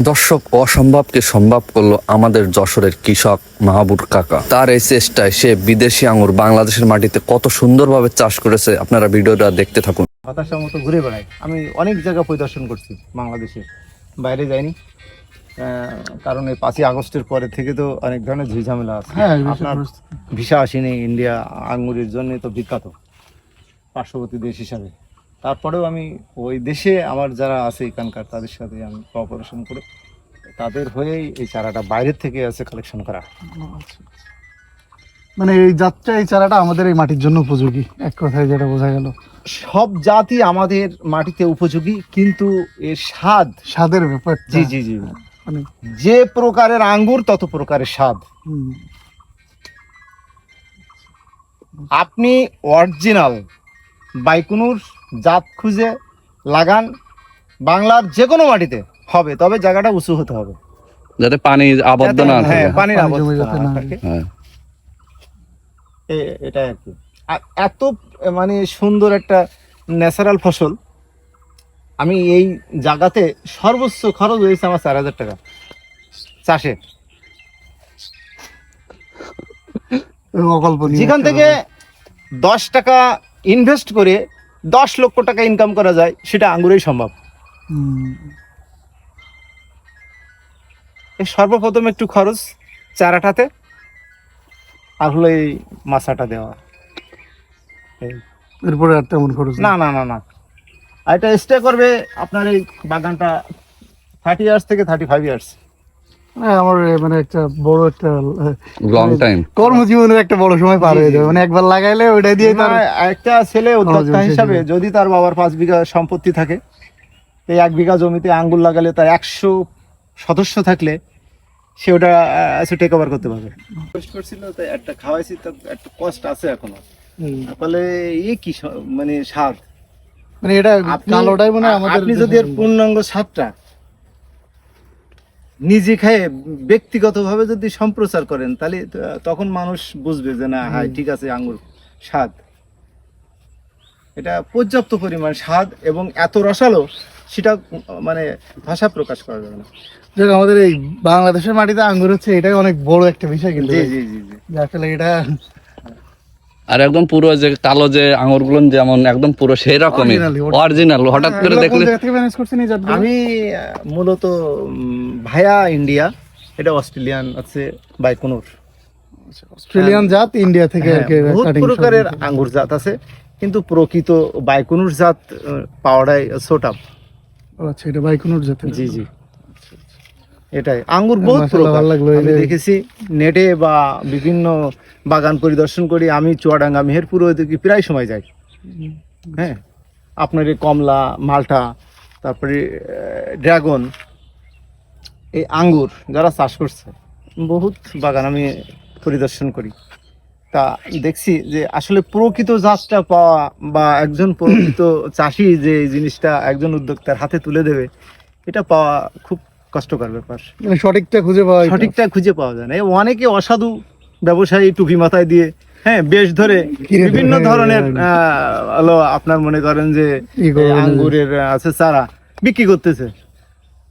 দর্শক, অসম্ভবকে সম্ভব করলো আমাদের যশোরের কৃষক মাহবুব কাকা। তার এই চেষ্টায় সে বিদেশি আঙ্গুর বাংলাদেশের মাটিতে কত সুন্দরভাবে চাষ করেছে। আপনারা ভিডিওটা দেখতে থাকুন। হতাশার মতো ঘুরে বেড়াই। আমি অনেক জায়গা পরিদর্শন করছি, বাংলাদেশের বাইরে যাইনি, কারণ এই 5ই আগস্টের পরে থেকে তো অনেক ধরনের ঝামেলা আছে। আপনার ভিসা আসেনি, ইন্ডিয়া আঙ্গুরের জন্য তো বিখ্যাত পার্শ্ববর্তী দেশ হিসাবে। তারপরেও আমি ওই দেশে আমার যারা আছে এখানকার, তাদের সাথে আমি কোঅপারেশন করে তাদের হয়েই এই চারাটা বাইরের থেকে আছে কালেকশন করা। মানে এই জাতটা, এই চারাটা আমাদের এই মাটির জন্য উপযোগী, এক কথায় যেটা বোঝা গেল। সব জাতি আমাদের মাটিতে উপযোগী, কিন্তু এর স্বাদের ব্যাপার। জি জি জি, মানে যে প্রকারের আঙ্গুর তত প্রকারের স্বাদ। আপনি অরিজিনাল বাইকুনুর জাত খুঁজে লাগান, বাংলার যে কোনো মাটিতে হবে, তবে জায়গাটা উঁচু হতে হবে, যাতে পানি আবদ্ধ না থাকে। পানির আবদ্ধ না থাকে। এটা আর কি। আর এত মানে সুন্দর একটা ন্যাচারাল ফসল। আমি এই জায়গাতে সর্বোচ্চ খরচ হয়েছে আমার 4,000 টাকা চাষে। যেখান থেকে 10 টাকা ইনভেস্ট করে 10 লক্ষ টাকা ইনকাম করা যায়, সেটা আঙ্গুরেই সম্ভব। সর্বপ্রথম একটু খরচ চারাটাতে, আর হলো এই মাছাটা দেওয়া। এরপরে আর তেমন খরচ না না না না, আর এটা স্টে করবে আপনার এই বাগানটা 30 ইয়ার্স থেকে 35 ইয়ার্স। আমার মানে একটা বড় একটা লং টাইম কর্মজীবনের একটা বড় সময় পার হয়ে যাবে। মানে একবার লাগাইলে ওইটা দিয়ে তার একটা ছেলে উদ্যোক্তা হিসাবে, যদি তার বাবার 5 বিঘা সম্পত্তি থাকে, এই 1 বিঘা জমিতে আঙ্গুর লাগালে তার 100 সদস্য থাকলে সে ওটা টেক ওভার করতে পারবে। করছিল তাই একটা খাওয়াইছি, তার একটা কষ্ট আছে এখনো। ফলে এই কি মানে স্বাদ, মানে এটা কালোটাই মনে হয় আমাদের। আপনি যদি এর পূর্ণাঙ্গ স্বাদটা নিজে খেয়ে ব্যক্তিগতভাবে যদি সম্প্রচার করেন, তাহলে তখন মানুষ বুঝবে যে না, হ্যাঁ ঠিক আছে, আঙ্গুর স্বাদ, এটা পর্যাপ্ত পরিমাণ স্বাদ এবং এত রসালো, সেটা মানে ভাষা প্রকাশ করা যাবে না। আমাদের এই বাংলাদেশের মাটিতে আঙ্গুর হচ্ছে, এটাই অনেক বড় একটা বিষয়। কিন্তু জি জি জি জি, আসলে এটা আর একদম পুরো যে কালো যে আঙ্গুর গুলো যেমন একদম পুরো সেই রকমই অরিজিনাল। হঠাৎ করে দেখলে আমি মূলত ভায়া ইন্ডিয়া, এটা অস্ট্রেলিয়ান আছে বাইকুনুর, অস্ট্রেলিয়ান জাত, ইন্ডিয়া থেকে বহুত প্রকারের আঙ্গুর জাত আছে, কিন্তু প্রকৃত বাইকুনুর জাত পাওয়াটাই ছোটা। আচ্ছা, এটা বাইকুনুর জাত। জি জি, এটাই আঙ্গুর বহুত প্রকার আমি দেখেছি নেটে বা বিভিন্ন বাগান পরিদর্শন করি। আমি চুয়াডাঙ্গা, মেহেরপুর ওইদিকে প্রায় সময় যাই। হ্যাঁ, আপনার এই কমলা, মালটা, তারপরে ড্রাগন, এই আঙ্গুর যারা চাষ করছে, বহুত বাগান আমি পরিদর্শন করি। তা দেখছি যে আসলে প্রকৃত জাতটা পাওয়া, বা একজন প্রকৃত চাষি যে জিনিসটা একজন উদ্যোক্তার হাতে তুলে দেবে, এটা পাওয়া খুব কষ্টকর ব্যাপার। মানে সঠিকটা খুঁজে পাওয়া যায় না। অনেকে অসাধু ব্যবসায়ী টুপি মাথায় দিয়ে, হ্যাঁ, বেশ ধরে বিভিন্ন ধরনের হলো আপনার মনে করেন যে আঙ্গুরের আছে চারা বিক্রি করতেছে।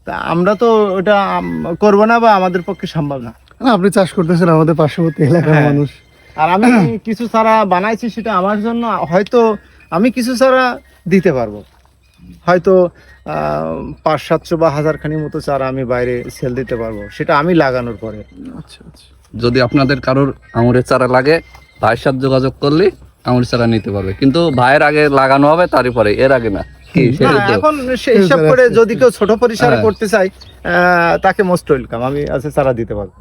তা আমরা তো ওটা করবো না, বা আমাদের পক্ষে সম্ভব না। আপনি চাষ করতেছেন আমাদের পার্শ্ববর্তী এলাকার মানুষ। আর আমি কিছু চারা বানাইছি, সেটা আমার জন্য হয়তো আমি কিছু চারা দিতে পারবো, হয়তো 500-700 বা 1000 খানির মতো চারা আমি বাইরে সেল দিতে পারবো, সেটা আমি লাগানোর পরে। আচ্ছা আচ্ছা, যদি আপনাদের কারোর আঙুরের চারা লাগে, ভাইয়ের সাথে যোগাযোগ করলে আঙুরের চারা নিতে পারবে। কিন্তু ভাইয়ের আগে লাগানো হবে, তারপরে এর আগে না। এখন হিসাব করে যদি কেউ ছোট পরিসরে করতে চাই, তাকে মোস্ট ওয়েলকাম, আমি চারা দিতে পারবো।